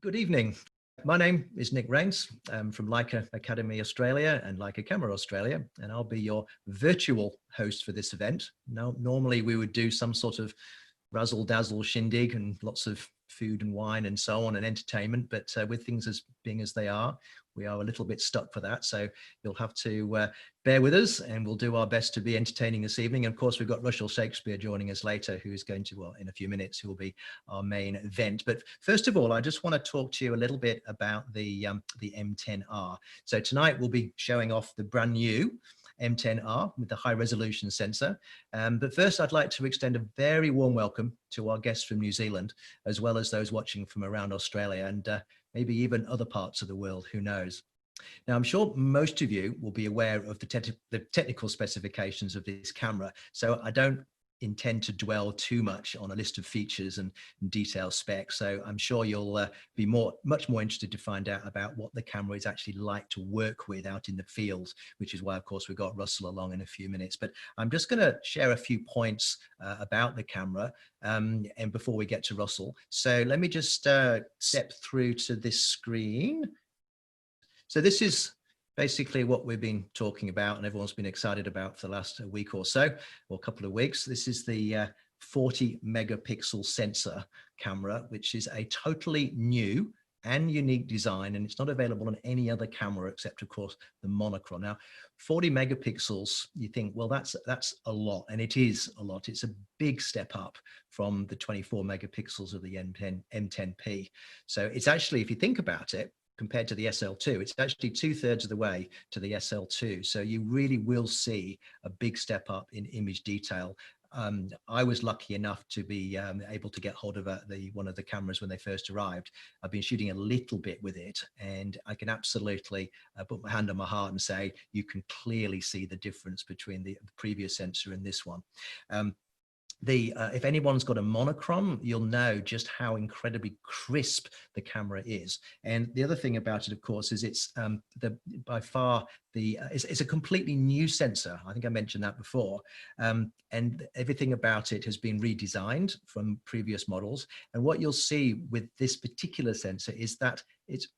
Good evening. My name is Nick Rains. I'm from Leica Academy Australia and Leica Camera Australia, and I'll be your virtual host for this event. Now, normally we would do some sort of razzle dazzle shindig and lots of food and wine and so on and entertainment, but with things as being as they are, we are a little bit stuck for that. So you'll have to bear with us, and we'll do our best to be entertaining this evening. And of course, we've got Russell Shakespeare joining us later, who is going to, well, in a few minutes, who will be our main event. But first of all, I just want to talk to you a little bit about the M10R. So tonight we'll be showing off the brand new M10R with the high resolution sensor. But first, I'd like to extend a very warm welcome to our guests from New Zealand, as well as those watching from around Australia and maybe even other parts of the world, who knows. Now, I'm sure most of you will be aware of the technical specifications of this camera, so I don't intend to dwell too much on a list of features and detailed specs. So I'm sure you'll be much more interested to find out about what the camera is actually like to work with out in the field, which is why, of course, we've got Russell along in a few minutes. But I'm just going to share a few points about the camera and before we get to Russell. So let me just step through to this screen. So this is basically what we've been talking about and everyone's been excited about for the last week or so, or a couple of weeks. This is the 40 megapixel sensor camera, which is a totally new and unique design, and it's not available on any other camera except, of course, the monochrome. Now, 40 megapixels, you think, well, that's a lot, and it is a lot. It's a big step up from the 24 megapixels of the M10P. So it's actually, if you think about it, compared to the SL2, it's actually 2/3 of the way to the SL2. So you really will see a big step up in image detail. I was lucky enough to be able to get hold of one of the cameras when they first arrived. I've been shooting a little bit with it, and I can absolutely put my hand on my heart and say you can clearly see the difference between the previous sensor and this one. If anyone's got a monochrome, you'll know just how incredibly crisp the camera is. And the other thing about it, of course, is it's by far it's a completely new sensor. I think I mentioned that before. And everything about it has been redesigned from previous models. And what you'll see with this particular sensor is that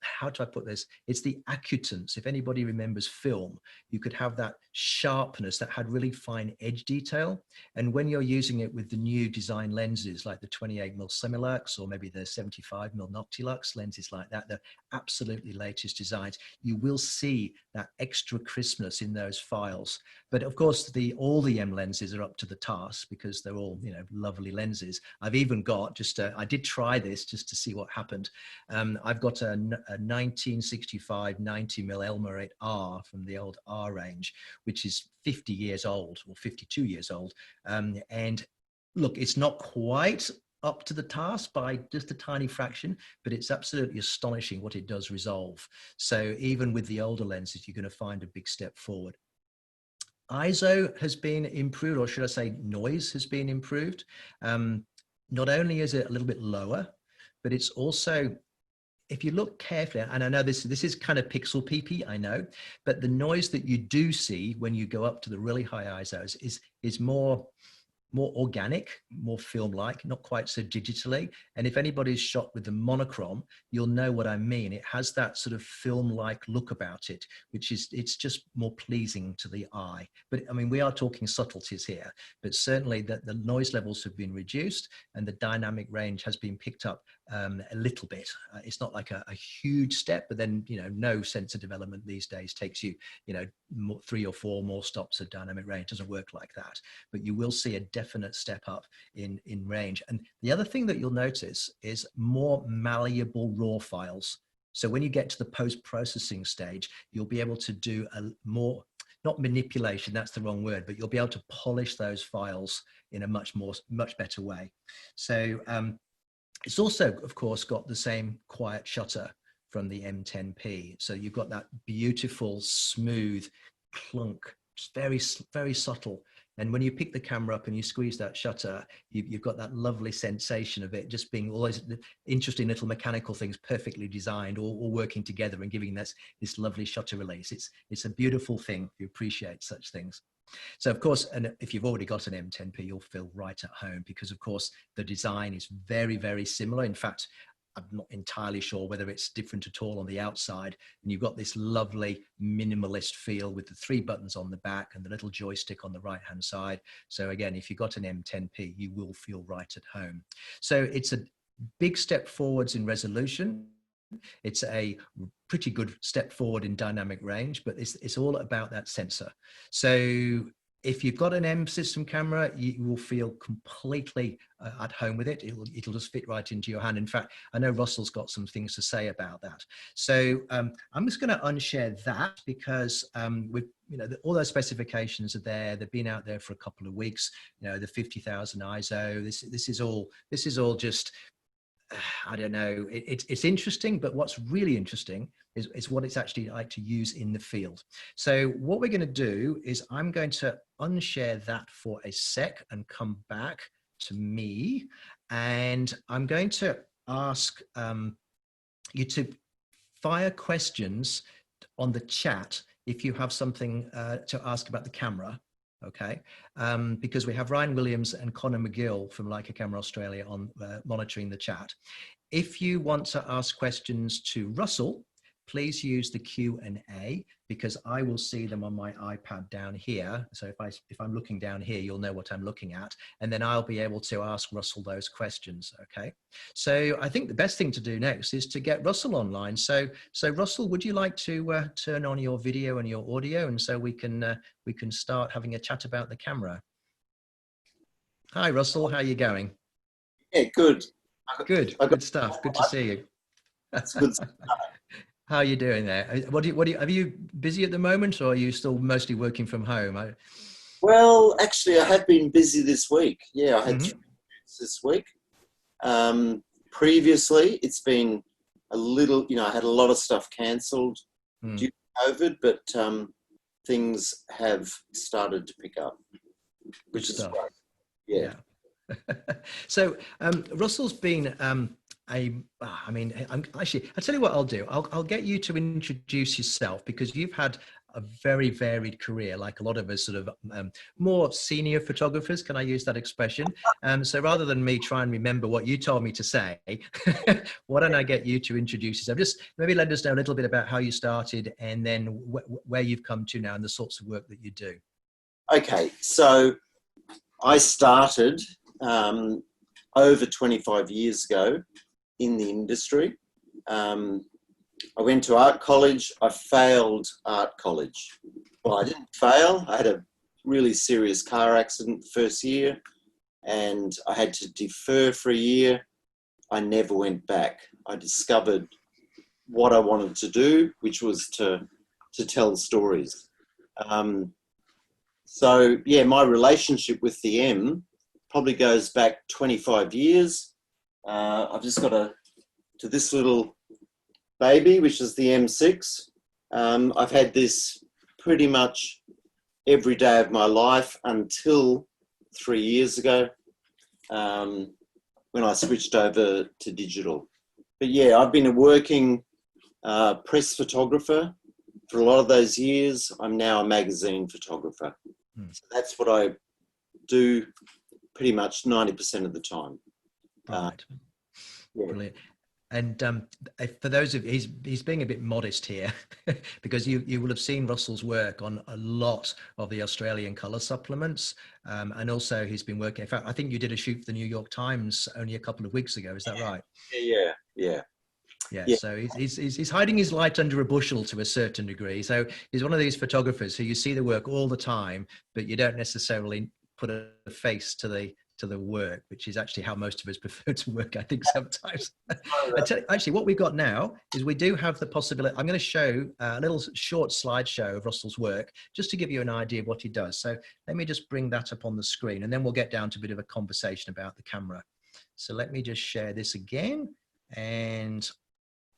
how do I put this? It's the accutance. If anybody remembers film, you could have that sharpness that had really fine edge detail. And when you're using it with the new design lenses, like the 28mm Semilux or maybe the 75mm Noctilux lenses like that, the absolutely latest designs, you will see that extra crispness in those files. But of course, all the M lenses are up to the task because they're all, lovely lenses. I've even got I did try this just to see what happened. I've got a 1965 90mm Elmer 8R from the old R range, which is 50 years old or 52 years old. And look, it's not quite up to the task by just a tiny fraction, but it's absolutely astonishing what it does resolve. So even with the older lenses, you're going to find a big step forward. ISO has been improved, or should I say noise has been improved. Not only is it a little bit lower, but it's also, if you look carefully, and I know this is kind of pixel peepy, I know, but the noise that you do see when you go up to the really high ISOs is more organic, more film-like, not quite so digitally. And if anybody's shot with the monochrome, you'll know what I mean. It has that sort of film-like look about it, it's just more pleasing to the eye. But I mean, we are talking subtleties here, but certainly the noise levels have been reduced and the dynamic range has been picked up a little bit. It's not like a huge step, but then, no sensor development these days takes you, 3 or 4 more stops of dynamic range. It doesn't work like that, but you will see a definite step up in range. And the other thing that you'll notice is more malleable raw files. So when you get to the post-processing stage, you'll be able to do a more, not manipulation, that's the wrong word, but you'll be able to polish those files in a much better way. So it's also, of course, got the same quiet shutter from the M10P. So you've got that beautiful, smooth clunk, very, very subtle. And when you pick the camera up and you squeeze that shutter, you've got that lovely sensation of it just being all those interesting little mechanical things perfectly designed, all working together and giving this lovely shutter release. It's a beautiful thing if you appreciate such things. So of course, and if you've already got an M10P, you'll feel right at home because of course the design is very, very similar. In fact, I'm not entirely sure whether it's different at all on the outside. And you've got this lovely minimalist feel with the 3 buttons on the back and the little joystick on the right hand side. So again, if you've got an M10P, you will feel right at home. So it's a big step forwards in resolution. It's a pretty good step forward in dynamic range, but it's all about that sensor. So if you've got an M system camera, you will feel completely at home with it. It'll just fit right into your hand. In fact, I know Russell's got some things to say about that. So I'm just going to unshare that because all those specifications are there. They've been out there for a couple of weeks. The 50,000 ISO. This is all just, I don't know. It's interesting, but what's really interesting is what it's actually like to use in the field. So what we're going to do is I'm going to unshare that for a sec and come back to me. And I'm going to ask you to fire questions on the chat if you have something to ask about the camera. Okay, because we have Ryan Williams and Connor McGill from Leica Camera Australia on monitoring the chat. If you want to ask questions to Russell, please use the Q&A because I will see them on my iPad down here. So if I'm looking down here, you'll know what I'm looking at, and then I'll be able to ask Russell those questions. Okay. So I think the best thing to do next is to get Russell online. So Russell, would you like to turn on your video and your audio, and so we can start having a chat about the camera? Hi, Russell. How are you going? Yeah, good. Good stuff. Good to see you. That's good. How are you doing there? Are you busy at the moment, or are you still mostly working from home? Well, actually, I have been busy this week. Yeah, I had 3 weeks this week. Previously, it's been a little, I had a lot of stuff cancelled due to COVID, but things have started to pick up, which is great. Yeah. So Russell's been I'll tell you what I'll do. I'll get you to introduce yourself because you've had a very varied career, like a lot of us sort of more senior photographers. Can I use that expression? So rather than me try and remember what you told me to say, why don't I get you to introduce yourself? Just maybe let us know a little bit about how you started and then where you've come to now and the sorts of work that you do. Okay, so I started over 25 years ago in the industry. I went to art college. I failed art college. Well, I didn't fail. I had a really serious car accident the first year and I had to defer for a year. I never went back. I discovered what I wanted to do, which was to tell stories. So yeah, my relationship with the M probably goes back 25 years. I've just got to this little baby, which is the M6. I've had this pretty much every day of my life until 3 years ago, when I switched over to digital. But yeah, I've been a working press photographer for a lot of those years. I'm now a magazine photographer. So that's what I do pretty much 90% of the time. Right. Yeah. Brilliant. And for those of he's being a bit modest here because you will have seen Russell's work on a lot of the Australian colour supplements, and also he's been working. In fact, I think you did a shoot for the New York Times only a couple of weeks ago. Is that right? Yeah. So he's hiding his light under a bushel to a certain degree. So he's one of these photographers who you see the work all the time, but you don't necessarily put a face to the work, which is actually how most of us prefer to work, I think, sometimes. Actually, what we've got now is we do have the possibility. I'm going to show a little short slideshow of Russell's work, just to give you an idea of what he does. So let me just bring that up on the screen, and then we'll get down to a bit of a conversation about the camera. So let me just share this again and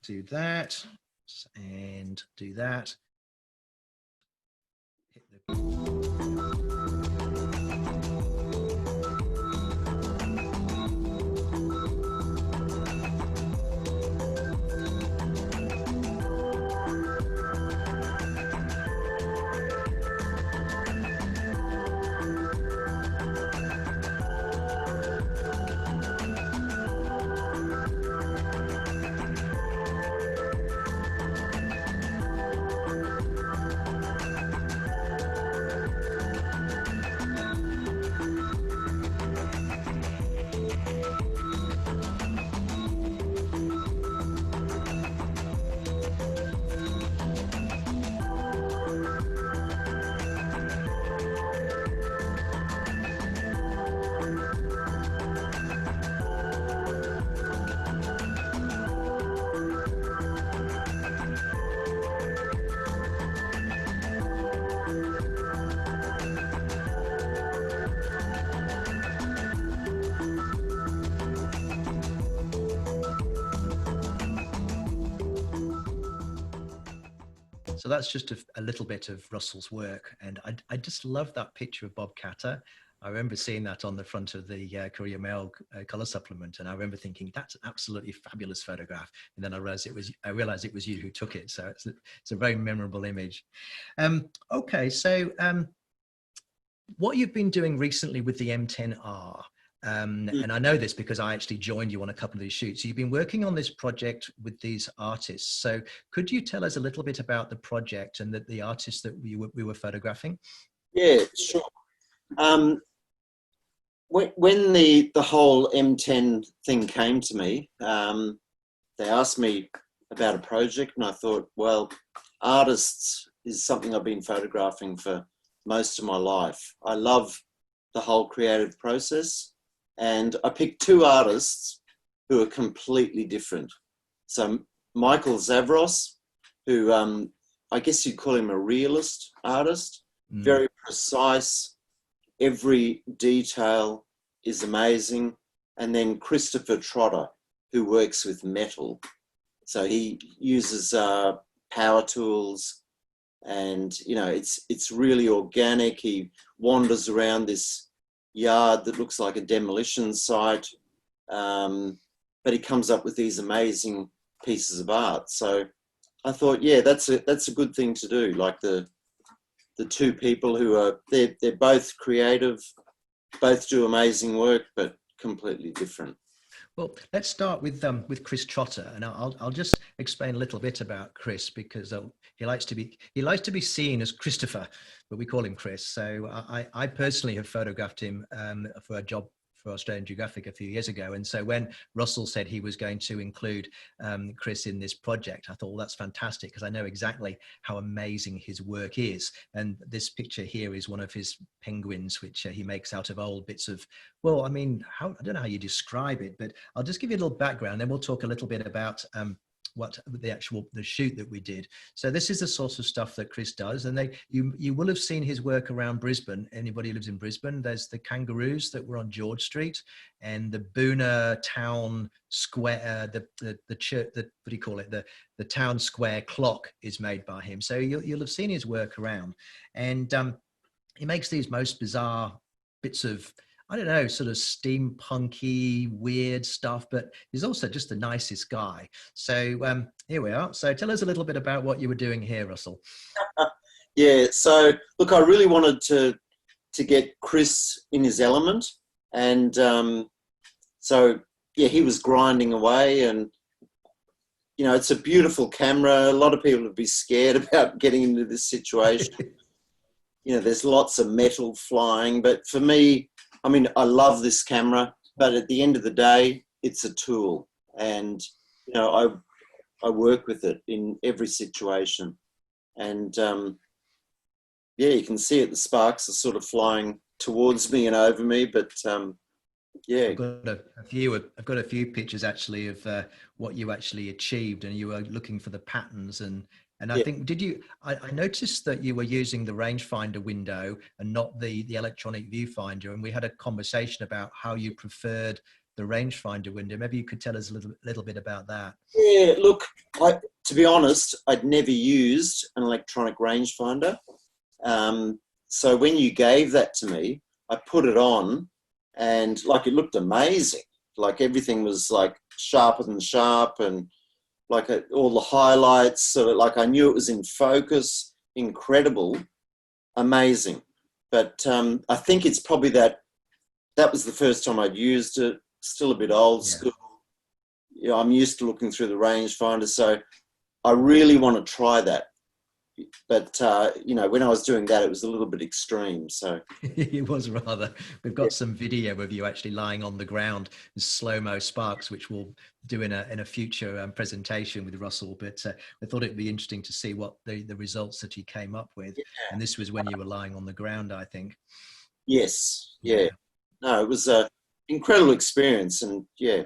do that, and do that. Hit the So that's just a little bit of Russell's work. And I just love that picture of Bob Catter. I remember seeing that on the front of the Courier Mail color supplement, and I remember thinking that's an absolutely fabulous photograph. And then I realized it was you who took it. So it's a very memorable image. Okay, so what you've been doing recently with the M10R, and I know this because I actually joined you on a couple of these shoots. You've been working on this project with these artists. So could you tell us a little bit about the project and the artists that we were photographing? Yeah, sure. When the whole M10 thing came to me, they asked me about a project, and I thought, well, artists is something I've been photographing for most of my life. I love the whole creative process, and I picked two artists who are completely different. So Michael Zavros, who I guess you'd call him a realist artist, very precise, every detail is amazing. And then Christopher Trotter, who works with metal. So he uses power tools, and it's really organic. He wanders around this yard that looks like a demolition site, but he comes up with these amazing pieces of art. So I thought, yeah, that's a good thing to do. Like the two people who are they're both creative, both do amazing work, but completely different. Well, let's start with Chris Trotter, and I'll just explain a little bit about Chris, because he likes to be seen as Christopher, but we call him Chris. So I personally have photographed him for a job for Australian Geographic a few years ago, and so when Russell said he was going to include Chris in this project, I thought, well, that's fantastic, because I know exactly how amazing his work is. And this picture here is one of his penguins, which he makes out of old bits of, well, I mean, I don't know how you describe it, but I'll just give you a little background, then we'll talk a little bit about what the shoot that we did. So this is the sort of stuff that Chris does, and you will have seen his work around Brisbane. Anybody who lives in Brisbane, there's the kangaroos that were on George Street, and the Boona Town Square, the church, what do you call it, the town square clock is made by him. So you'll have seen his work around, and he makes these most bizarre bits of, I don't know, sort of steampunky, weird stuff, but he's also just the nicest guy. So here we are. So tell us a little bit about what you were doing here, Russell. Yeah, so look, I really wanted to get Chris in his element. And so, yeah, he was grinding away, and, it's a beautiful camera. A lot of people would be scared about getting into this situation. There's lots of metal flying, but for me, I mean, I love this camera, but at the end of the day, it's a tool, and I work with it in every situation, and yeah, you can see it. The sparks are sort of flying towards me and over me, but yeah. I've got a few pictures actually of what you actually achieved, and you were looking for the patterns and I think, I noticed that you were using the rangefinder window and not the electronic viewfinder. And we had a conversation about how you preferred the rangefinder window. Maybe you could tell us a little bit about that. Yeah, look, to be honest, I'd never used an electronic rangefinder. So when you gave that to me, I put it on, and like it looked amazing. Like everything was like sharper than sharp, and like all the highlights, so like I knew it was in focus, incredible, amazing. But I think it's probably that was the first time I'd used it, still a bit old school. I'm used to looking through the rangefinder, so I really want to try that. But, when I was doing that, it was a little bit extreme. So it was rather. We've got some video of you actually lying on the ground with slow-mo sparks, which we'll do in a future presentation with Russell. But I thought it'd be interesting to see what the results that he came up with. Yeah. And this was when you were lying on the ground, I think. Yes. Yeah. No, it was an incredible experience, and yeah.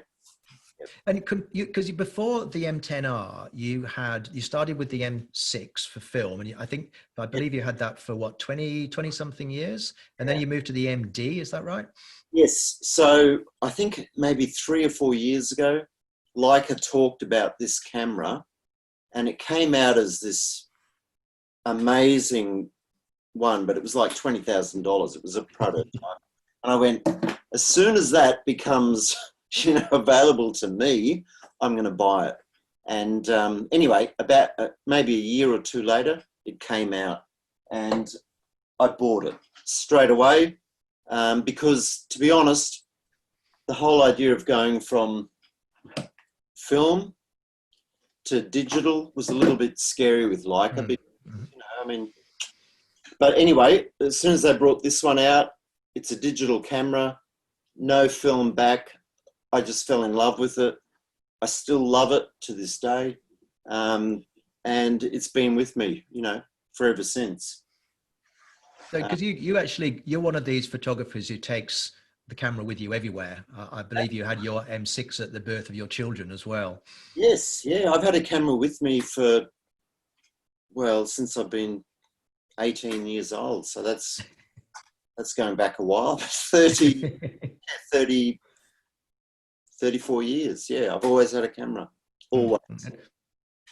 And because before the M10R, you started with the M6 for film, and I believe you had that for what, 20 something years, and then you moved to the MD. Is that right? Yes. So I think maybe 3 or 4 years ago, Leica talked about this camera, and it came out as this amazing one, but it was like $20,000. It was a prototype. And I went, as soon as that becomes, available to me, I'm going to buy it. And anyway, about maybe a year or two later, it came out and I bought it straight away because, to be honest, the whole idea of going from film to digital was a little bit scary with Leica. But anyway, as soon as they brought this one out, it's a digital camera, no film back. I just fell in love with it. I still love it to this day. And it's been with me, forever since. So, because you're one of these photographers who takes the camera with you everywhere. I believe you had your M6 at the birth of your children as well. Yes, yeah. I've had a camera with me since I've been 18 years old. So that's going back a while, 34 years. Yeah, I've always had a camera, always.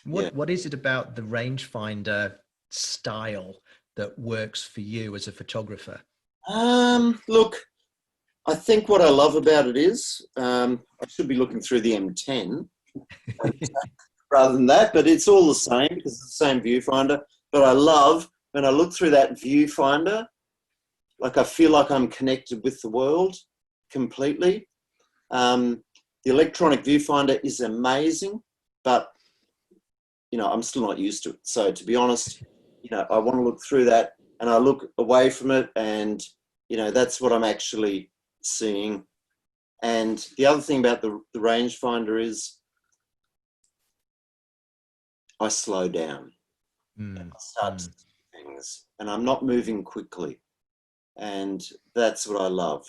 What is it about the rangefinder style that works for you as a photographer? Look, I think what I love about it is I should be looking through the M10 rather than that, but it's all the same because it's the same viewfinder. But I love when I look through that viewfinder, like I feel like I'm connected with the world completely. The electronic viewfinder is amazing, but I'm still not used to it. So to be honest, I want to look through that and I look away from it and, that's what I'm actually seeing. And the other thing about the rangefinder is I slow down. And I start to see things and I'm not moving quickly. And that's what I love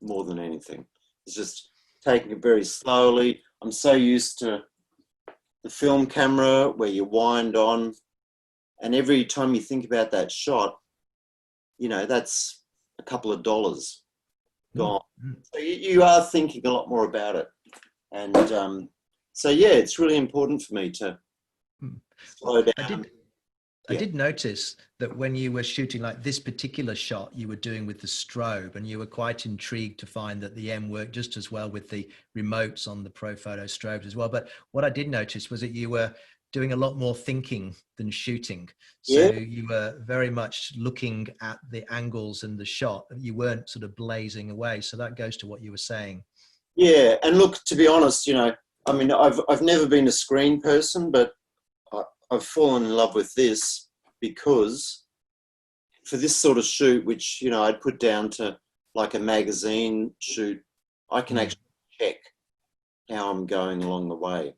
more than anything. It's just taking it very slowly. I'm so used to the film camera where you wind on, and every time you think about that shot, that's a couple of dollars gone. So you are thinking a lot more about it. And it's really important for me to slow down. I did notice that when you were shooting like this particular shot you were doing with the strobe, and you were quite intrigued to find that the M worked just as well with the remotes on the ProPhoto strobes as well. But what I did notice was that you were doing a lot more thinking than shooting. So you were very much looking at the angles and the shot. You weren't sort of blazing away. So that goes to what you were saying. Yeah. And look, to be honest, I've never been a screen person, but I've fallen in love with this because for this sort of shoot, which, I'd put down to like a magazine shoot, I can actually check how I'm going along the way.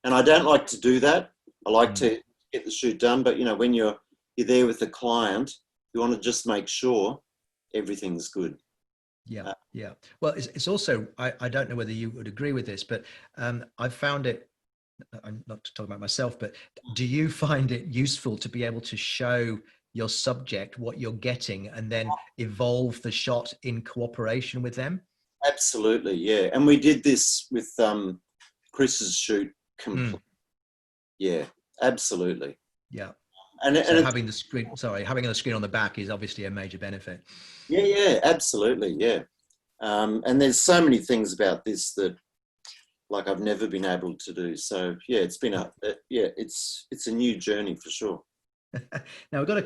And I don't like to do that. I like to get the shoot done. But, when you're there with the client, you want to just make sure everything's good. Yeah. Yeah. Well, it's also, I don't know whether you would agree with this, but I found it, I'm not talking about myself, but do you find it useful to be able to show your subject what you're getting and then evolve the shot in cooperation with them? Absolutely, yeah. And we did this with Chris's shoot completely. Yeah, absolutely. Yeah. And having the screen on the back is obviously a major benefit. Yeah, absolutely, yeah. And there's so many things about this that like I've never been able to do. So yeah, it's been it's a new journey for sure. Now we've got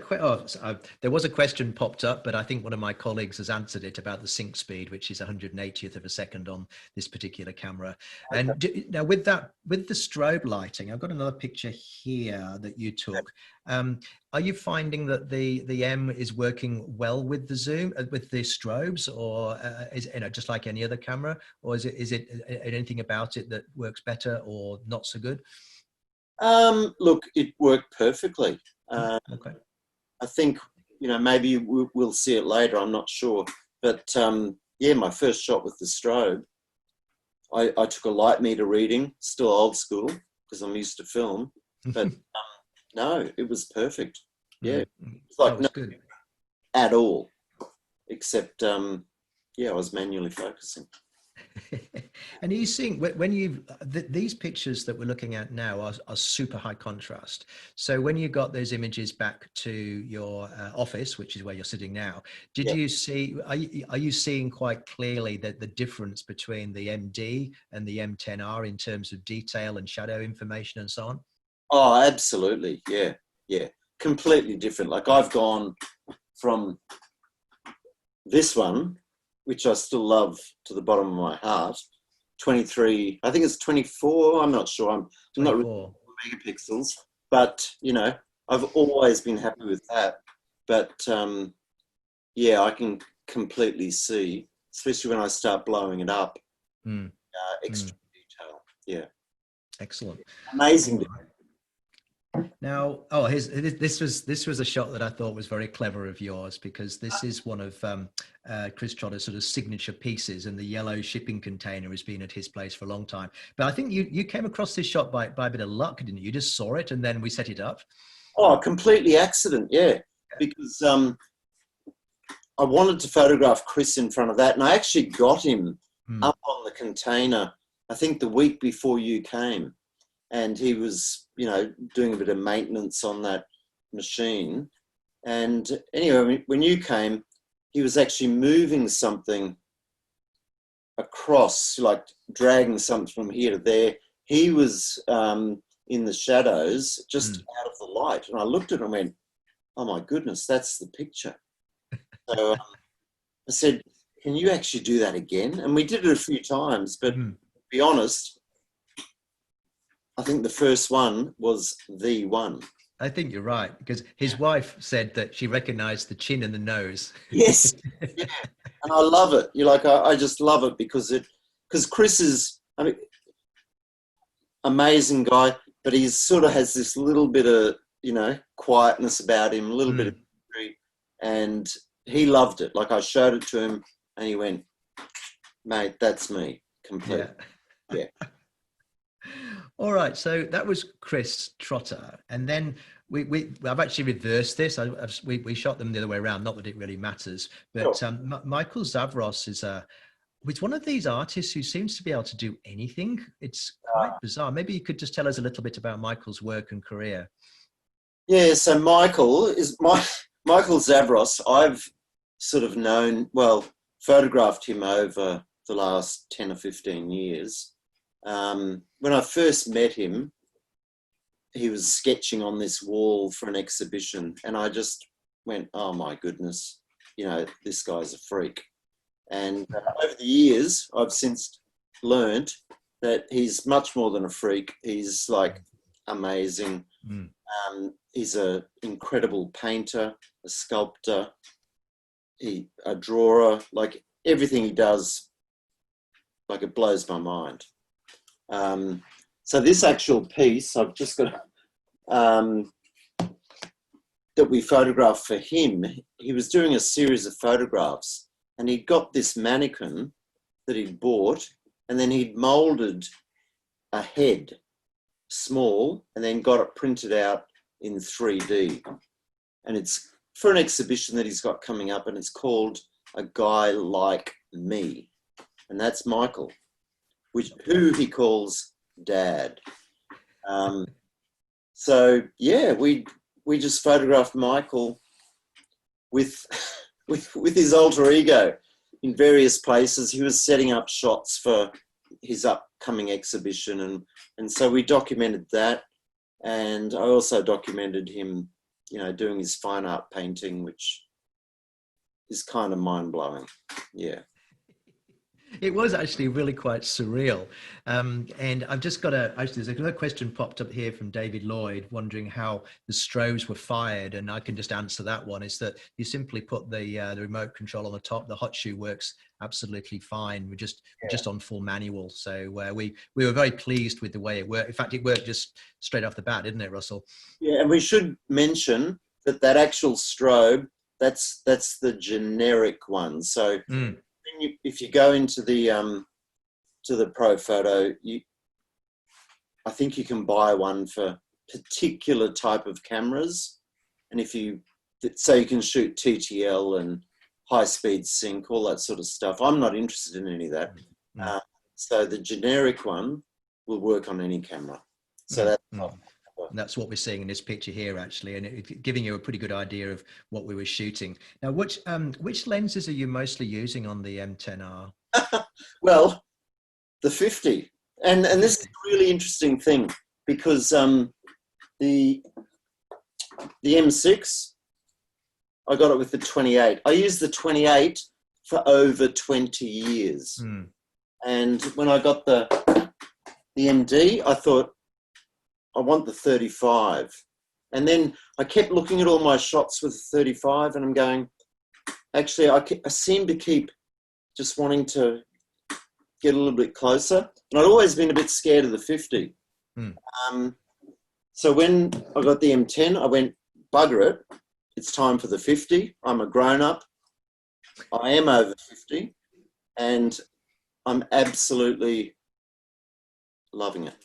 there was a question popped up, but I think one of my colleagues has answered it about the sync speed, which is 180th of a second on this particular camera. Okay. And now with the strobe lighting, I've got another picture here that you took. Are you finding that the M is working well with the zoom, with the strobes, or is it just like any other camera, or is it anything about it that works better or not so good? Look, it worked perfectly. Okay. I think, maybe we'll see it later. I'm not sure. But my first shot with the strobe, I took a light meter reading, still old school because I'm used to film. But no, it was perfect. Yeah. It's like no good at all, except, I was manually focusing. And are you seeing when you these pictures that we're looking at now are super high contrast. So when you got those images back to your office, which is where you're sitting now, did Yeah. you see? Are you seeing quite clearly that the difference between the MD and the M10R in terms of detail and shadow information and so on? Oh, absolutely. Yeah. Yeah. Completely different. Like I've gone from this one, which I still love to the bottom of my heart, 23, I think it's 24. I'm not sure. I'm not really megapixels, but you know, I've always been happy with that. But yeah, I can completely see, especially when I start blowing it up, extra detail. Yeah. Excellent. Amazing. Now, this was a shot that I thought was very clever of yours, because this is one of Chris Trotter's sort of signature pieces, and the yellow shipping container has been at his place for a long time. But I think you came across this shot by a bit of luck, didn't you? You just saw it and then we set it up. Oh, completely accident, yeah. Because I wanted to photograph Chris in front of that, and I actually got him up on the container, I think the week before you came. And he was, you know, doing a bit of maintenance on that machine. And anyway, when you came, he was actually moving something across, like dragging something from here to there. He was in the shadows, just out of the light. And I looked at him and went, oh my goodness, that's the picture. So I said, can you actually do that again? And we did it a few times, but to be honest, I think the first one was the one. I think you're right, because his wife said that she recognized the chin and the nose. Yes. Yeah. And I love it. You're like, I just love it because Chris is, I mean, amazing guy, but he sort of has this little bit of, you know, quietness about him, a little bit of history, and he loved it. Like I showed it to him and he went, mate, that's me completely. Yeah. All right, so that was Chris Trotter, and then I've actually reversed this. We shot them the other way around. Not that it really matters, but sure. Michael Zavros is one of these artists who seems to be able to do anything. It's quite bizarre. Maybe you could just tell us a little bit about Michael's work and career. Yeah, so Michael Zavros. I've sort of photographed him over the last 10 or 15 years. When I first met him, he was sketching on this wall for an exhibition, and I just went, oh my goodness, you know, this guy's a freak. And over the years, I've since learned that he's much more than a freak. He's like amazing. He's an incredible painter, a sculptor, a drawer, like everything he does, like it blows my mind. So this actual piece, I've just got that we photographed for him. He was doing a series of photographs, and he'd got this mannequin that he'd bought, and then he'd molded a head, small, and then got it printed out in 3D. And it's for an exhibition that he's got coming up, and it's called A Guy Like Me. And that's Michael, who he calls Dad. So yeah, we just photographed Michael with his alter ego in various places. He was setting up shots for his upcoming exhibition, and so we documented that. And I also documented him, you know, doing his fine art painting, which is kind of mind-blowing. Yeah. It was actually really quite surreal. And I've just got there's another question popped up here from David Lloyd, wondering how the strobes were fired. And I can just answer that one, is that you simply put the remote control on the top. The hot shoe works absolutely fine. We're just on full manual. So we were very pleased with the way it worked. In fact, it worked just straight off the bat, didn't it, Russell? Yeah, and we should mention that actual strobe, that's the generic one. So if you go into the to the Pro Photo, I think you can buy one for particular type of cameras, and so you can shoot TTL and high speed sync, all that sort of stuff. I'm not interested in any of that. Uh, so the generic one will work on any camera. So that's and that's what we're seeing in this picture here, actually, and it's giving you a pretty good idea of what we were shooting. Now, which lenses are you mostly using on the M10R? Well, the 50. And this is a really interesting thing, because the M6, I got it with the 28. I used the 28 for over 20 years. And when I got the MD, I thought, I want the 35. And then I kept looking at all my shots with the 35, and I'm going, actually, I seem to keep just wanting to get a little bit closer. And I'd always been a bit scared of the 50. So when I got the M10, I went, bugger it. It's time for the 50. I'm a grown-up. I am over 50. And I'm absolutely loving it.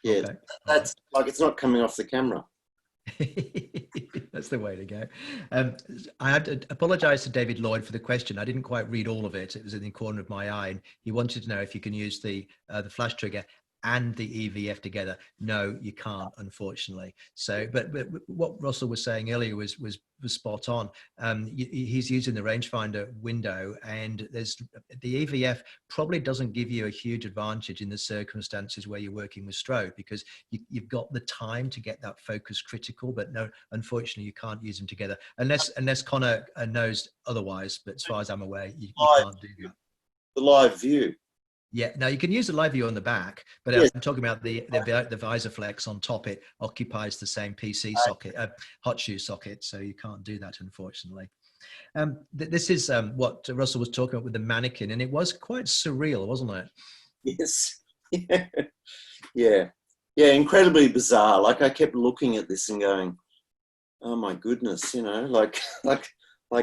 Yeah, okay. That's like, it's not coming off the camera. That's the way to go. I had to apologize to David Lloyd for the question. I didn't quite read all of it. It was in the corner of my eye, and he wanted to know if you can use the flash trigger and the EVF together. No, you can't, unfortunately. So, but what Russell was saying earlier was spot on. He's using the rangefinder window, and there's the EVF probably doesn't give you a huge advantage in the circumstances where you're working with strobe, because you've got the time to get that focus critical. But no, unfortunately, you can't use them together unless Connor knows otherwise. But as far as I'm aware, you can't do that. The live view. Yeah, now you can use the live view on the back, but yes. I'm talking about the visor flex on top. It occupies the same PC socket, hot shoe socket, so you can't do that, unfortunately. This is what Russell was talking about with the mannequin, and it was quite surreal, wasn't it? Yes. Yeah, incredibly bizarre. Like, I kept looking at this and going, oh my goodness, like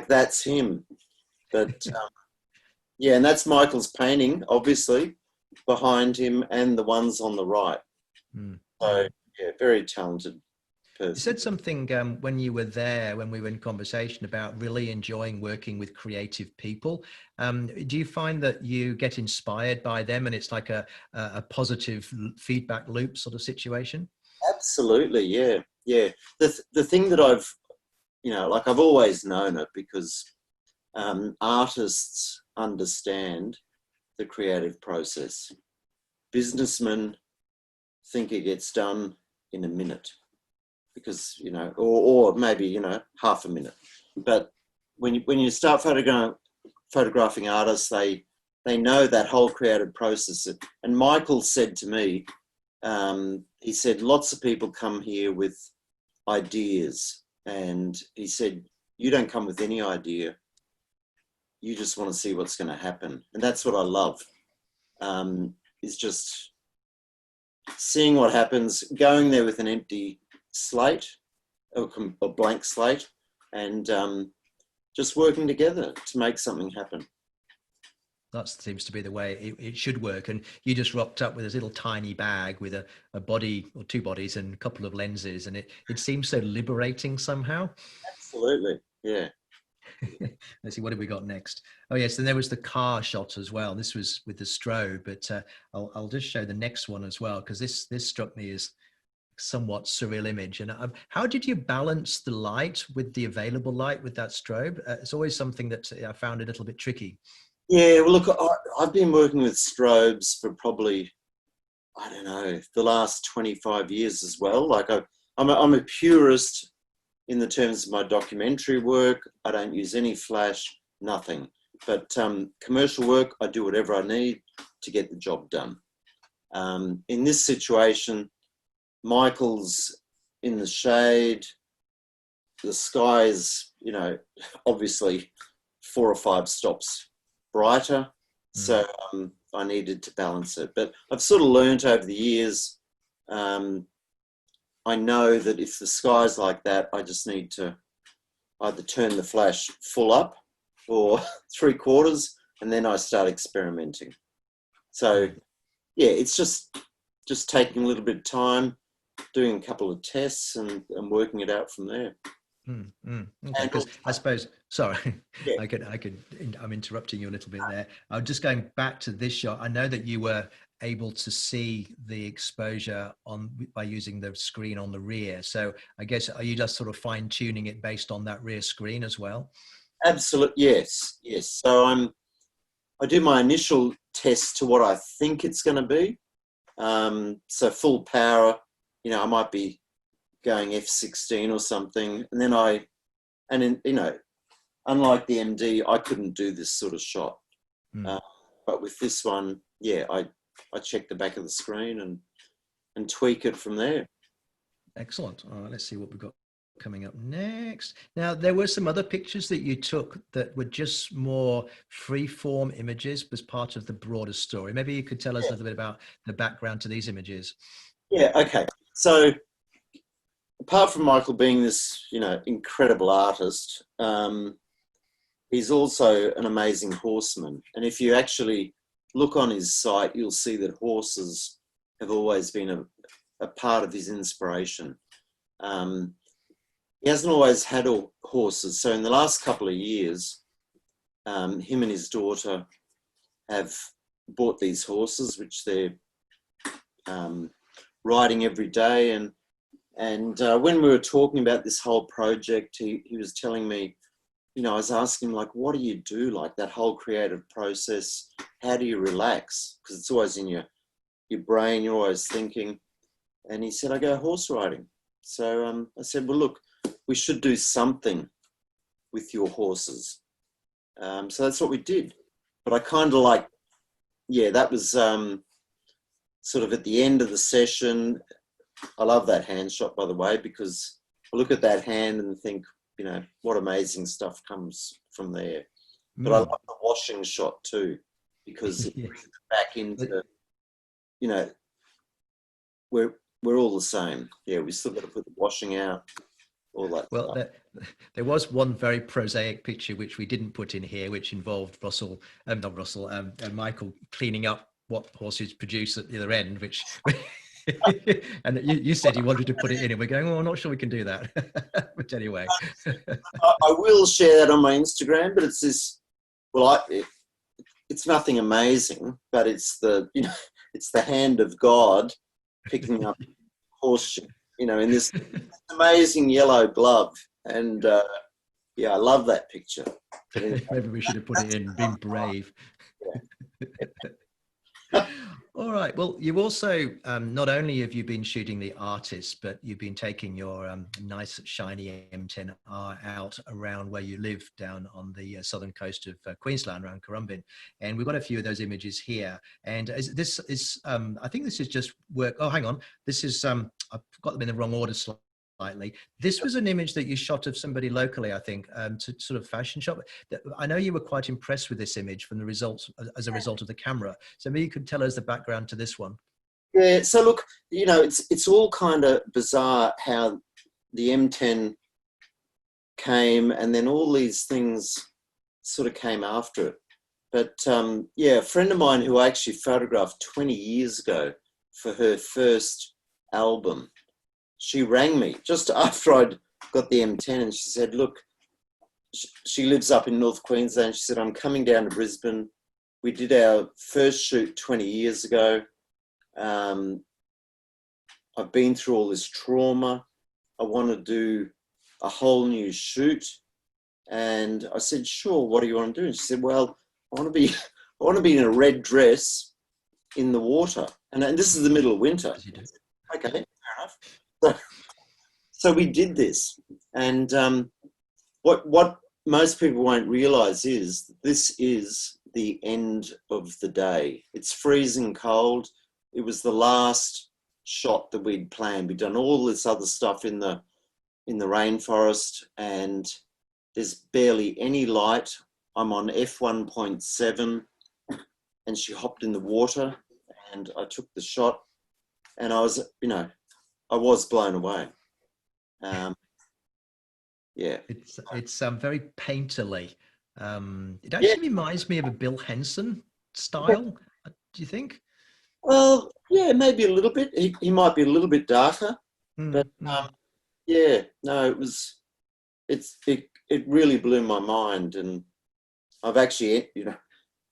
that's him. But yeah, and that's Michael's painting, obviously, behind him, and the ones on the right. So, yeah, very talented person. You said something when you were there, when we were in conversation, about really enjoying working with creative people. Do you find that you get inspired by them, and it's like a positive feedback loop sort of situation? Absolutely, yeah. The thing that I've always known it, because artists understand the creative process. Businessmen think it gets done in a minute, because or maybe half a minute. But when you start photographing artists, they know that whole creative process. And Michael said to me, he said, lots of people come here with ideas, and he said, you don't come with any idea. You just want to see what's going to happen. And that's what I love, is just seeing what happens, going there with an empty slate, or blank slate, and just working together to make something happen. That seems to be the way it should work. And you just rocked up with this little tiny bag with a body, or two bodies, and a couple of lenses, and it seems so liberating somehow. Absolutely, yeah. Let's see, what have we got next? Oh yes, and there was the car shot as well. This was with the strobe, but I'll just show the next one as well, because this struck me as somewhat surreal image. And how did you balance the light with the available light with that strobe? It's always something that I found a little bit tricky. Yeah, well, look, I've been working with strobes for probably, I don't know, the last 25 years as well. Like, I'm a purist in the terms of my documentary work. I don't use any flash, nothing. But commercial work, I do whatever I need to get the job done. In this situation, Michael's in the shade. The sky is, obviously 4 or 5 stops brighter. So I needed to balance it. But I've sort of learned over the years, I know that if the sky's like that, I just need to either turn the flash full up or 3/4, and then I start experimenting. So yeah, it's just taking a little bit of time, doing a couple of tests, and working it out from there. Okay, And because I suppose, sorry, yeah, I'm interrupting you a little bit there. I'm just going back to this shot. I know that you were able to see the exposure on by using the screen on the rear. So I guess, are you just sort of fine tuning it based on that rear screen as well? absolutely, yes, yes. So I do my initial test to what I think it's going to be. So full power, I might be going f16 or something, and then unlike the MD, I couldn't do this sort of shot. But with this one, yeah, I check the back of the screen and tweak it from there. Excellent. All right, let's see what we've got coming up next. Now, there were some other pictures that you took that were just more free-form images as part of the broader story. Maybe you could tell us a little bit about the background to these images. Yeah, okay. So apart from Michael being this, incredible artist, he's also an amazing horseman. And if you actually look on his site, you'll see that horses have always been a part of his inspiration. He hasn't always had horses. So in the last couple of years, him and his daughter have bought these horses, which they're riding every day. And when we were talking about this whole project, he was telling me, I was asking him, like, what do you do? Like that whole creative process, how do you relax? Because it's always in your brain, you're always thinking. And he said, I go horse riding. So I said, well, look, we should do something with your horses. So that's what we did. But I kind of that was sort of at the end of the session. I love that hand shot, by the way, because I look at that hand and think, what amazing stuff comes from there. But I love the washing shot too, because it brings it back into, we're all the same. Yeah, we still got to put the washing out, all that Well, stuff. there was one very prosaic picture which we didn't put in here, which involved Michael cleaning up what horses produce at the other end, which and you said you wanted to put it in, and we're going, oh, I'm not sure we can do that. But anyway. I will share that on my Instagram, but it's this, it's nothing amazing, but it's it's the hand of God picking up horse, in this amazing yellow glove. And I love that picture. Maybe we should have put it in, being brave. All right. Well, you've also, not only have you been shooting the artists, but you've been taking your nice shiny M10-R out around where you live down on the southern coast of Queensland, around Currumbin. And we've got a few of those images here. And this is, I think this is just work. Oh, hang on. This is, I've got them in the wrong order slightly. This was an image that you shot of somebody locally, I think, to sort of fashion shop. I know you were quite impressed with this image from the results as a result of the camera. So maybe you could tell us the background to this one. Yeah. So look, it's all kind of bizarre how the M10 came, and then all these things sort of came after it. But a friend of mine who I actually photographed 20 years ago for her first album, she rang me just after I'd got the M10, and she said, look, she lives up in North Queensland. She said, I'm coming down to Brisbane. We did our first shoot 20 years ago. I've been through all this trauma. I want to do a whole new shoot. And I said, sure, what do you want to do? And she said, well, I want to be in a red dress in the water. And this is the middle of winter. Okay, fair enough. So we did this, and what most people won't realise is this is the end of the day. It's freezing cold. It was the last shot that we'd planned. We'd done all this other stuff in the rainforest, and there's barely any light. I'm on f1.7, and she hopped in the water, and I took the shot, and I was blown away. It's very painterly. It actually reminds me of a Bill Henson style. Do you think? Well, yeah, maybe a little bit. He might be a little bit darker, but it was. it really blew my mind. And I've actually,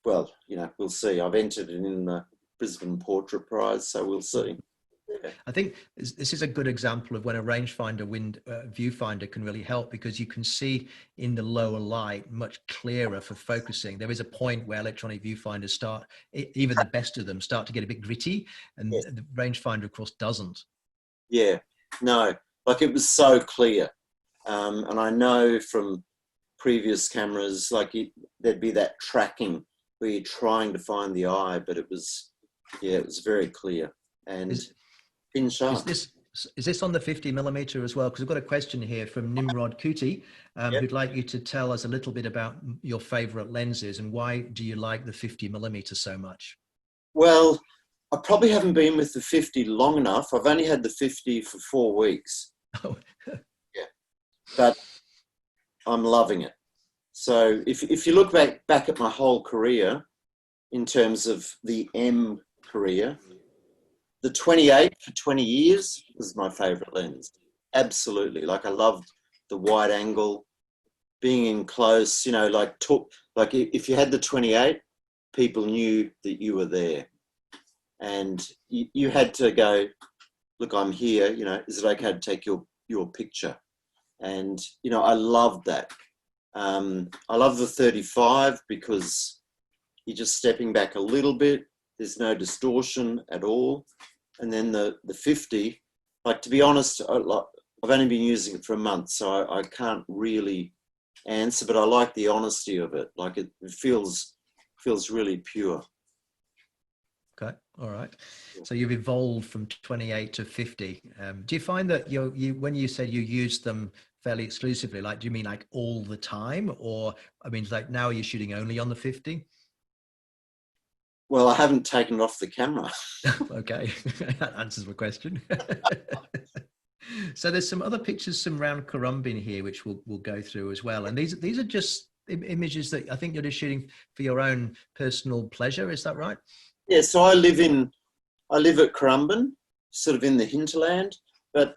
well, we'll see. I've entered it in the Brisbane Portrait Prize, so we'll see. Yeah. I think this is a good example of when a rangefinder viewfinder can really help, because you can see in the lower light much clearer for focusing. There is a point where electronic viewfinders start, even the best of them, start to get a bit gritty, and Yes. the rangefinder, of course, doesn't. Yeah, no, like it was so clear. And I know from previous cameras, like there'd be that tracking where you're trying to find the eye, but it was very clear and pin sharp. Is this on the 50mm as well? Because I've got a question here from Nimrod Kuti, who'd like you to tell us a little bit about your favorite lenses and why do you like the 50mm so much? Well, I probably haven't been with the 50 long enough. I've only had the 50 for 4 weeks. Oh. Yeah, but I'm loving it. So if you look back at my whole career, in terms of the M career, the 28 for 20 years was my favorite lens. Absolutely. Like I loved the wide angle, being in close, like if you had the 28, people knew that you were there. And you had to go, look, I'm here, is it okay to take your picture? And, I loved that. I love the 35 because you're just stepping back a little bit. There's no distortion at all. And then the 50, like, to be honest, I've only been using it for a month, so I can't really answer, but I like the honesty of it. Like it feels really pure. Okay. All right. So you've evolved from 28 to 50. Do you find that when you said you use them fairly exclusively, like, do you mean like all the time? Or, I mean, like now you're shooting only on the 50? Well, I haven't taken it off the camera. Okay. That answers my question. So there's some other pictures, some around Currumbin here, which we'll go through as well. And these are just images that I think you're just shooting for your own personal pleasure. Is that right? Yeah, so I live at Currumbin, sort of in the hinterland, but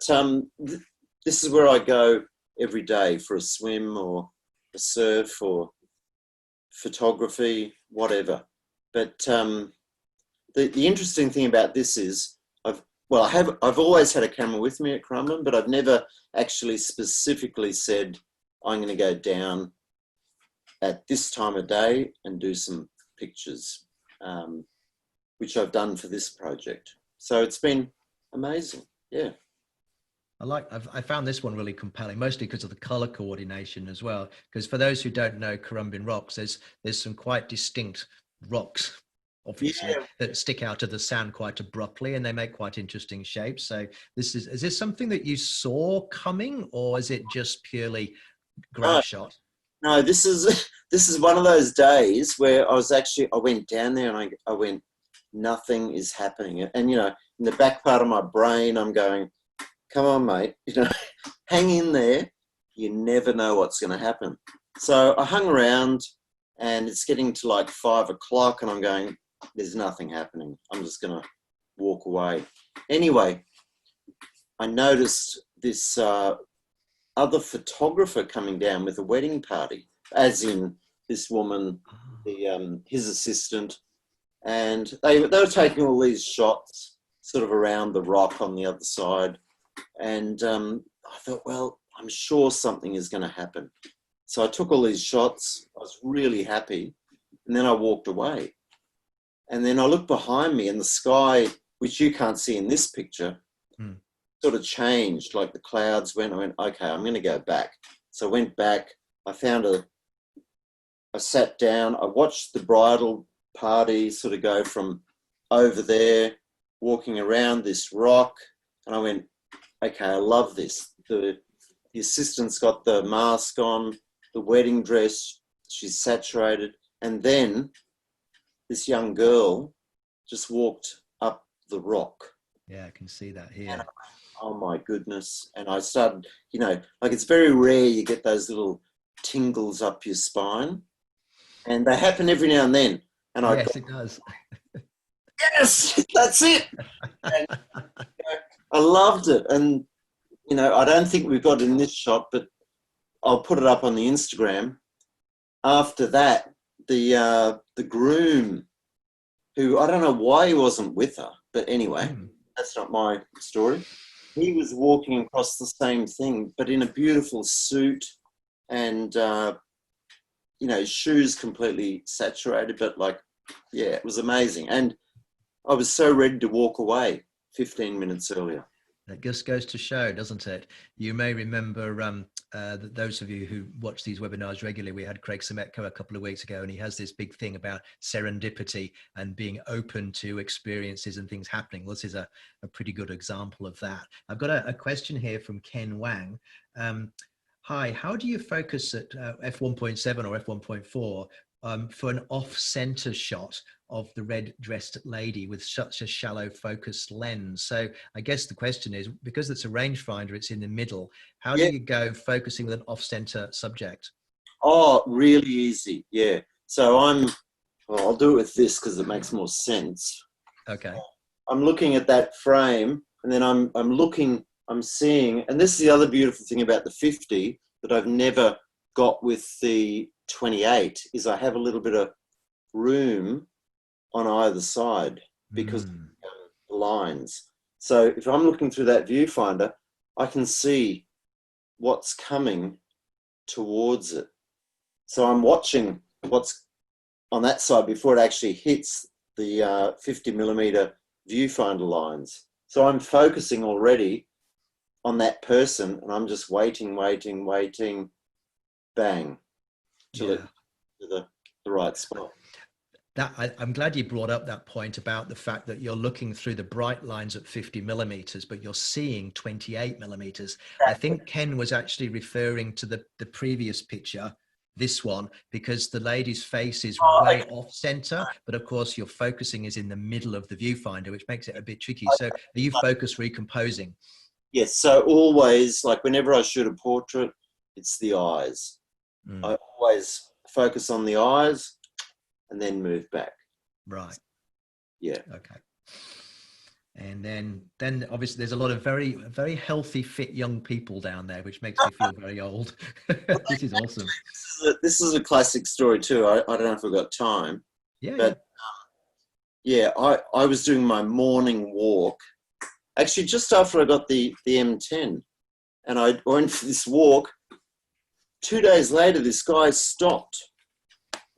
this is where I go every day for a swim or a surf or photography, whatever. But the interesting thing about this is I've always had a camera with me at Currumbin, but I've never actually specifically said I'm going to go down at this time of day and do some pictures. Which I've done for this project. So it's been amazing. Yeah. I found this one really compelling, mostly because of the color coordination as well. Because for those who don't know Currumbin rocks, there's some quite distinct rocks, obviously, that stick out of the sand quite abruptly, and they make quite interesting shapes. So is this something that you saw coming, or is it just purely grab shot? No, this is one of those days where I went down there and I went, nothing is happening. And, in the back part of my brain, I'm going, come on, mate, hang in there. You never know what's going to happen. So I hung around and it's getting to like 5 o'clock and I'm going, there's nothing happening. I'm just going to walk away. Anyway, I noticed this other photographer coming down with a wedding party, as in this woman, his assistant, and they were taking all these shots sort of around the rock on the other side. And I thought, well, I'm sure something is going to happen. So I took all these shots. I was really happy. And then I walked away. And then I looked behind me and the sky, which you can't see in this picture, sort of changed. Like the clouds went, I went, okay, I'm going to go back. So I went back. I sat down. I watched the bridal party sort of go from over there, walking around this rock. And I went, okay, I love this. The assistant's got the mask on, the wedding dress, she's saturated. And then this young girl just walked up the rock. Yeah, I can see that here. And oh my goodness. And I started, like it's very rare you get those little tingles up your spine. And they happen every now and then. And it does. Yes, that's it. And, I loved it. And, I don't think we've got it in this shot, but I'll put it up on the Instagram. After that, the groom, who I don't know why he wasn't with her, but anyway, that's not my story. He was walking across the same thing, but in a beautiful suit and, you know, shoes completely saturated, but like, yeah, it was amazing. And I was so ready to walk away 15 minutes earlier. That just goes to show, doesn't it? You may remember those of you who watch these webinars regularly, we had Craig Semetko a couple of weeks ago, and he has this big thing about serendipity and being open to experiences and things happening. Well, this is a pretty good example of that. I've got a question here from Ken Wang. Hi, how do you focus at f1.7 or f1.4 for an off-center shot of the red dressed lady with such a shallow focused lens? So I guess the question is, because it's a rangefinder, it's in the middle. How do you go focusing with an off-center subject? Oh, really easy. Yeah. So I'll do it with this because it makes more sense. Okay. I'm looking at that frame, and then I'm seeing, and this is the other beautiful thing about the 50 that I've never got with the 28, is I have a little bit of room on either side because of the lines. So if I'm looking through that viewfinder, I can see what's coming towards it. So I'm watching what's on that side before it actually hits the 50mm viewfinder lines. So I'm focusing already on that person, and I'm just waiting, bang, till it to the right spot. I'm glad you brought up that point about the fact that you're looking through the bright lines at 50mm, but you're seeing 28mm. I think Ken was actually referring to the previous picture, this one, because the lady's face is way off center, but of course your focusing is in the middle of the viewfinder, which makes it a bit tricky. So are you focus recomposing? Yes, so always, like whenever I shoot a portrait, it's the eyes. I always focus on the eyes and then move back. Right. Yeah. Okay. And then obviously there's a lot of very, very healthy, fit young people down there, which makes me feel very old. This is awesome. This is a classic story too. I don't know if we've got time. But I was doing my morning walk, actually just after I got the M10, and I went for this walk. 2 days later, this guy stopped,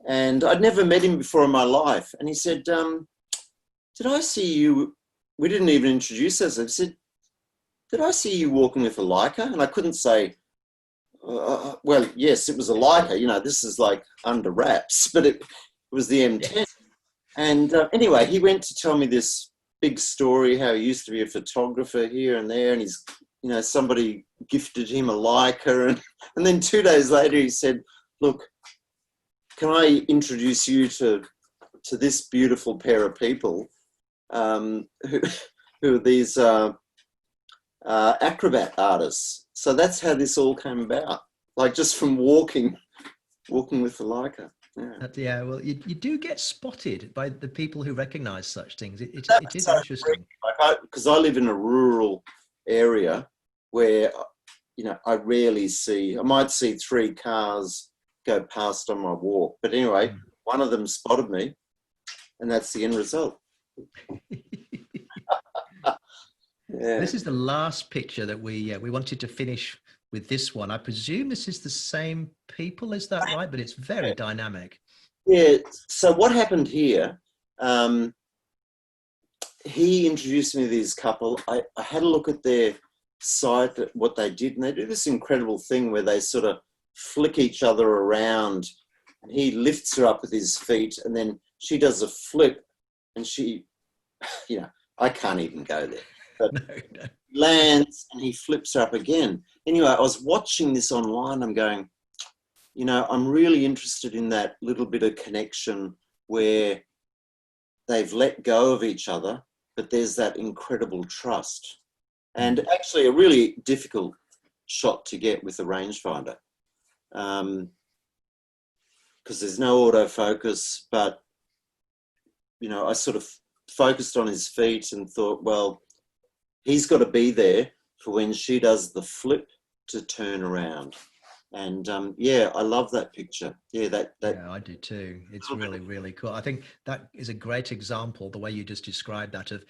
and I'd never met him before in my life. And he said, did I see you? We didn't even introduce ourselves. I said, did I see you walking with a Leica? And I couldn't say, well, yes, it was a Leica. You know, this is like under wraps, but it was the M10. Yes. And anyway, he went to tell me this big story, how he used to be a photographer here and there, and he's, you know, somebody gifted him a Leica, and then 2 days later he said, look, can I introduce you to this beautiful pair of people who are these acrobat artists. So that's how this all came about, like just from walking with the Leica. Yeah, well, you do get spotted by the people who recognize such things. It is so interesting. Because I live in a rural area where, you know, I rarely see, I might see 3 cars go past on my walk. But anyway, one of them spotted me, and that's the end result. This is the last picture that we wanted to finish with this one. I presume this is the same people, is that right? But it's very dynamic. Yeah, so what happened here, he introduced me to this couple. I had a look at their site, at what they did, and they do this incredible thing where they sort of flick each other around. He lifts her up with his feet, and then she does a flip, and she, you know, I can't even go there. But no. Lands, and he flips her up again. Anyway, I was watching this online. I'm going, you know, I'm really interested in that little bit of connection where they've let go of each other, but there's that incredible trust. And actually a really difficult shot to get with a rangefinder, because there's no autofocus, but, you know, I sort of focused on his feet and thought, well, he's got to be there for when she does the flip to turn around. And yeah, I love that picture. Yeah, yeah, I do too. It's really, really cool. I think that is a great example, the way you just described that, of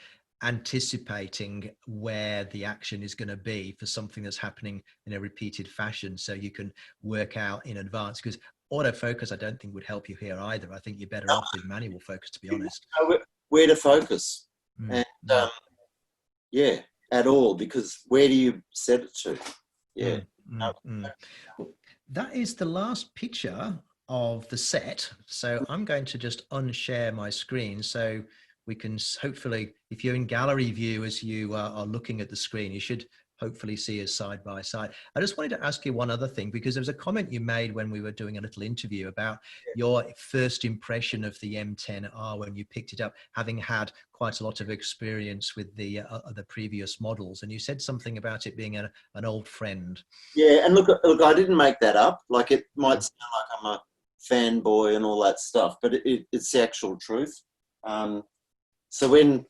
anticipating where the action is going to be for something that's happening in a repeated fashion, so you can work out in advance. Because autofocus, I don't think would help you here either. I think you're better off with manual focus, to be honest. Where to focus, and mm. yeah, at all, because where do you set it to? Yeah. Well, that is the last picture of the set. So I'm going to just unshare my screen so we can hopefully, if you're in gallery view as you are looking at the screen, you should hopefully see us side by side. I just wanted to ask you one other thing, because there was a comment you made when we were doing a little interview about your first impression of the M10R when you picked it up, having had quite a lot of experience with the previous models. And you said something about it being an old friend. Yeah, and look, I didn't make that up. Like, it might sound like I'm a fanboy and all that stuff, but it's the actual truth. So when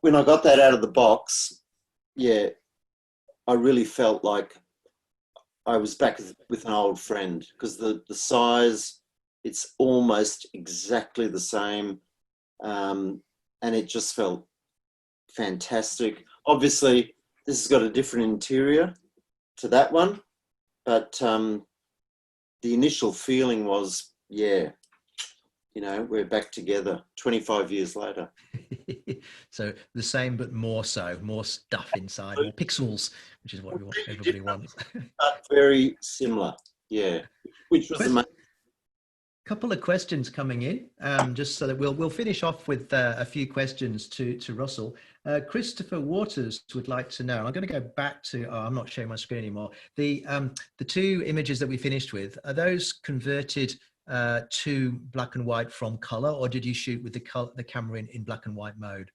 I got that out of the box, yeah, I really felt like I was back with an old friend, because the size, it's almost exactly the same, and it just felt fantastic. Obviously, this has got a different interior to that one, but the initial feeling was, yeah, you know, we're back together 25 years later. So the same, but more so, more stuff inside, more pixels, which is what everybody wants. But very similar, yeah. Which was amazing. Couple of questions coming in, just so that we'll finish off with a few questions to Russell. Christopher Waters would like to know. I'm going to go back to. Oh, I'm not showing my screen anymore. The two images that we finished with, are those converted to black and white from color, or did you shoot with the camera in black and white mode?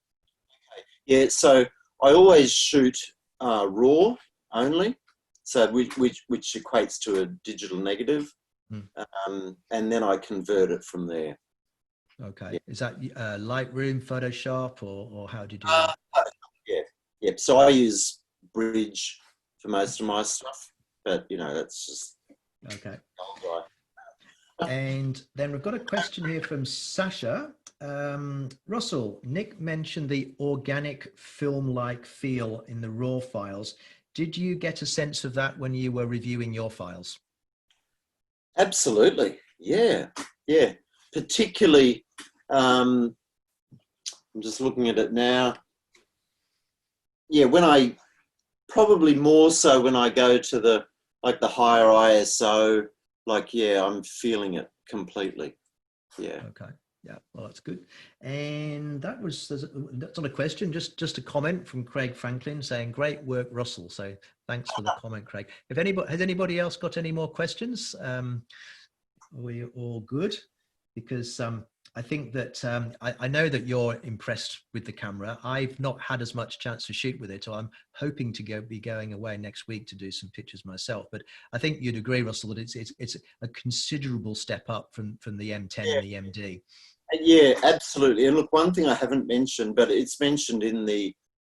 Yeah, so I always shoot raw only, so which equates to a digital negative, and then I convert it from there. Okay, yeah. Is that Lightroom, Photoshop, or how do you do that? Yeah. So I use Bridge for most of my stuff, but you know, that's just okay. And then we've got a question here from Sasha. Russell, Nick mentioned the organic film-like feel in the RAW files. Did you get a sense of that when you were reviewing your files? Absolutely, yeah. Particularly, I'm just looking at it now. Yeah, probably more so when I go to the higher ISO, I'm feeling it completely. Yeah. Okay. Yeah. Well, that's good. And that's not a question, just a comment from Craig Franklin saying, "Great work, Russell." So thanks for the comment, Craig. Has anybody else got any more questions? Are we all good? Because I think that I know that you're impressed with the camera. I've not had as much chance to shoot with it, so I'm hoping to be going away next week to do some pictures myself. But I think you'd agree, Russell, that it's a considerable step up from the M10 and the MD. Yeah, absolutely. And look, one thing I haven't mentioned, but it's mentioned in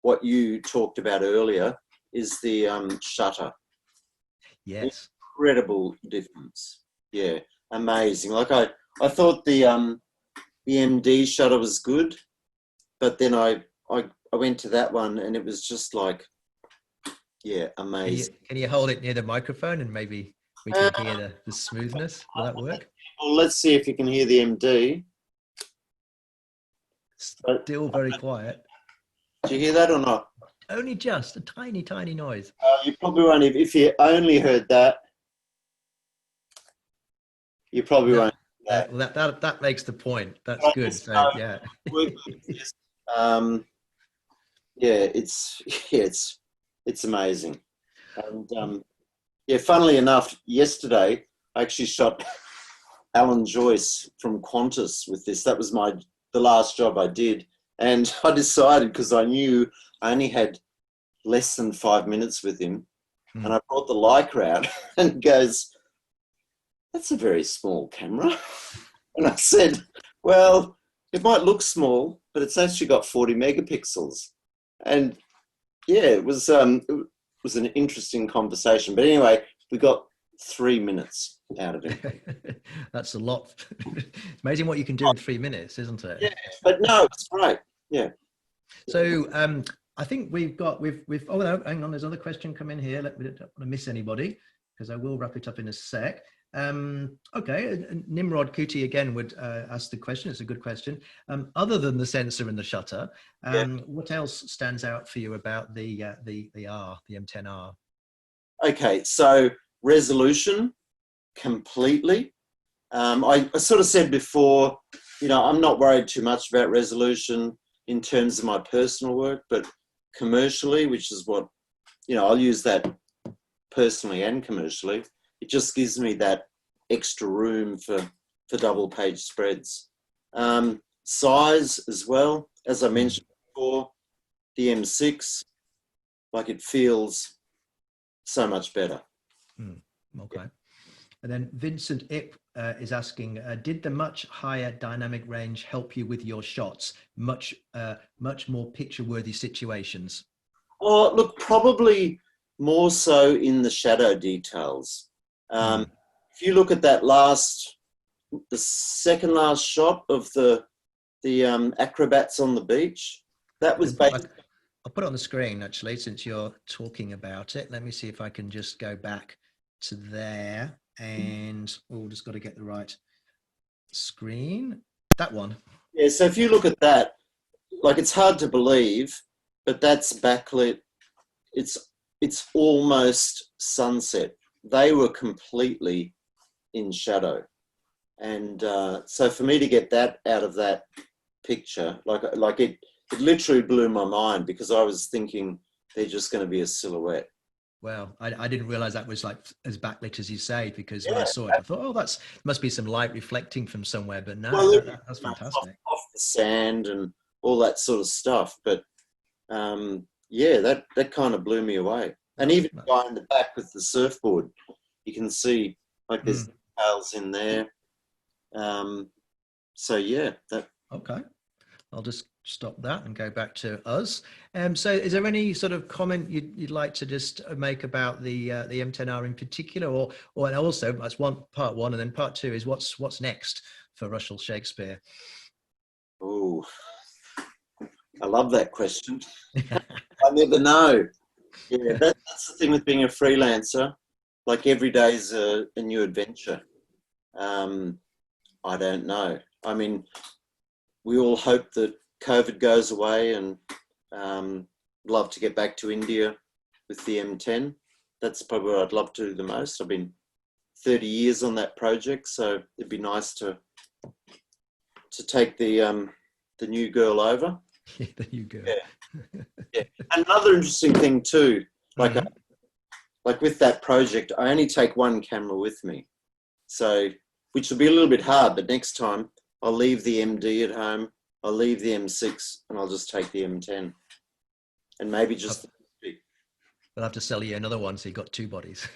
what you talked about earlier, is the shutter. Yes. Incredible difference. Yeah, amazing. Like I thought the MD shutter was good, but then I went to that one and it was just like, yeah, amazing. Can you hold it near the microphone and maybe we can hear the smoothness? Will that work? Well, let's see if you can hear the MD. Still very quiet. Do you hear that or not? Only just a tiny, tiny noise. You probably won't. If you only heard that, you probably won't. Well, that makes the point. That's good. So yeah. It's amazing. And yeah, funnily enough, yesterday I actually shot Alan Joyce from Qantas with this. That was the last job I did, and I decided, because I knew I only had less than 5 minutes with him, and I brought the Leica out, and he goes, "That's a very small camera." And I said, "Well, it might look small, but it's actually got 40 megapixels." And yeah, it was an interesting conversation. But anyway, we got 3 minutes out of him. That's a lot. It's amazing what you can do in 3 minutes, isn't it? Yeah, but no, it's great. Yeah. So I think we've oh no, hang on, there's another question come in here. Don't want to miss anybody, because I will wrap it up in a sec. Okay, Nimrod Kuti again would ask the question. It's a good question. Other than the sensor and the shutter, what else stands out for you about the M10R? Okay, so resolution, completely. I sort of said before, you know, I'm not worried too much about resolution in terms of my personal work, but commercially, which is what, you know, I'll use that personally and commercially. It just gives me that extra room for double page spreads. Size as well, as I mentioned before, the M6, like, it feels so much better. Okay. And then Vincent Ip is asking, did the much higher dynamic range help you with your shots? Much more picture-worthy situations? Oh, look, probably more so in the shadow details. If you look at that the second last shot of the acrobats on the beach, that was basically... I'll put it on the screen, actually, since you're talking about it. Let me see if I can just go back to there, and we've just got to get the right screen. That one. Yeah, so if you look at that, like, it's hard to believe, but that's backlit. It's almost sunset. They were completely in shadow. And so for me to get that out of that picture, like it literally blew my mind, because I was thinking they're just going to be a silhouette. Well, I didn't realize that was like as backlit as you say, because when I saw it, I thought, oh, must be some light reflecting from somewhere. But no, well, that's fantastic. Off the sand and all that sort of stuff. But yeah, that kind of blew me away. And even the guy in the back with the surfboard, you can see, like, there's details in there. So yeah, that. Okay. I'll just stop that and go back to us. So is there any sort of comment you'd like to just make about the M10R in particular, or and also, that's part one, and then part two is what's next for Russell Shakespeare? Oh, I love that question. I never know. Yeah, that's the thing with being a freelancer. Like, every day is a new adventure. I don't know. I mean, we all hope that COVID goes away, and love to get back to India with the M10. That's probably what I'd love to do the most. I've been 30 years on that project, so it'd be nice to take the new girl over. The new girl. Yeah. And another interesting thing too, like with that project, I only take one camera with me, so, which will be a little bit hard, but next time I'll leave the MD at home, I'll leave the M6, and I'll just take the M10, and maybe just. We'll have to sell you another one, so you've got two bodies.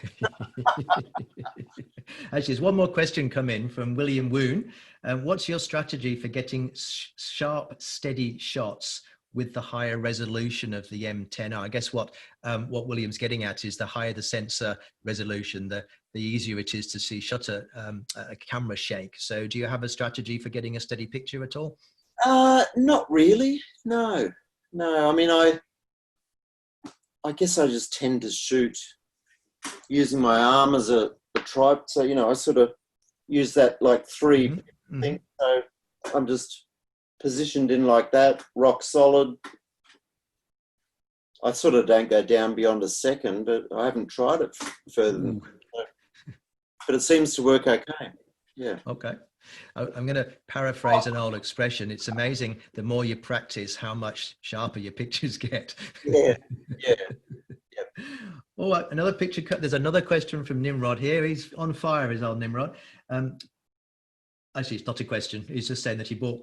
Actually, there's one more question come in from William Woon. What's your strategy for getting sharp, steady shots with the higher resolution of the M10R? I guess what William's getting at is the higher the sensor resolution, the easier it is to see shutter a camera shake. So do you have a strategy for getting a steady picture at all? Not really. No. I mean, I guess I just tend to shoot using my arm as a tripod. So, you know, I sort of use that like three thing. So I'm just positioned in like that, rock solid. I sort of don't go down beyond a second, but I haven't tried it further than that. But it seems to work okay. Yeah. Okay. I'm going to paraphrase an old expression. It's amazing, the more you practice, how much sharper your pictures get. Yeah. Oh, another picture. There's another question from Nimrod here. He's on fire, is old Nimrod. Actually, it's not a question. He's just saying that he bought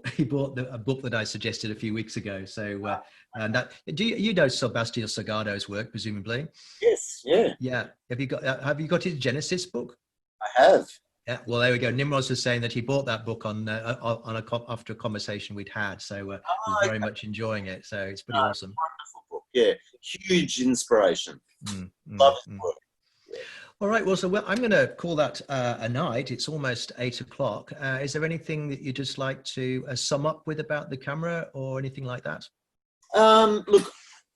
a book that I suggested a few weeks ago. So, and that, you know Sebastião Salgado's work, presumably? Yes. Yeah. Yeah. Have you got his Genesis book? I have. Yeah, well, there we go. Nimrod's was saying that he bought that book after a conversation we'd had, so he's very much enjoying it. So it's pretty awesome. Wonderful book. Yeah, huge inspiration. Love his work. All right. Well, I'm going to call that a night. It's almost 8 o'clock. Is there anything that you'd just like to sum up with about the camera or anything like that? Look,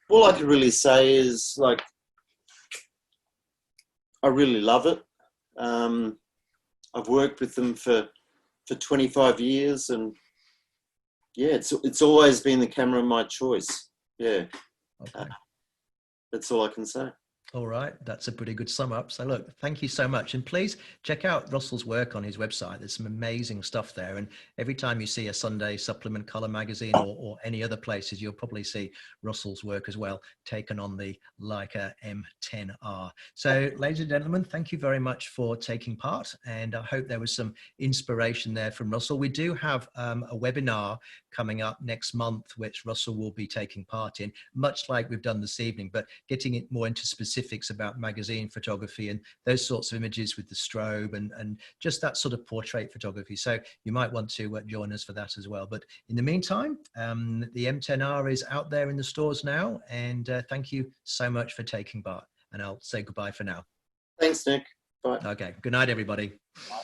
all I can really say is, like, I really love it. I've worked with them for 25 years, and yeah, it's always been the camera of my choice. Yeah. Okay. That's all I can say. All right, that's a pretty good sum up. So look, thank you so much. And please check out Russell's work on his website. There's some amazing stuff there. And every time you see a Sunday Supplement Color magazine or any other places, you'll probably see Russell's work as well, taken on the Leica M10-R. So ladies and gentlemen, thank you very much for taking part. And I hope there was some inspiration there from Russell. We do have a webinar coming up next month, which Russell will be taking part in, much like we've done this evening, but getting it more into specifics about magazine photography and those sorts of images with the strobe and just that sort of portrait photography. So you might want to join us for that as well. But in the meantime, the M10R is out there in the stores now. And thank you so much for taking part. And I'll say goodbye for now. Thanks, Nick. Bye. Okay. Good night, everybody. Bye.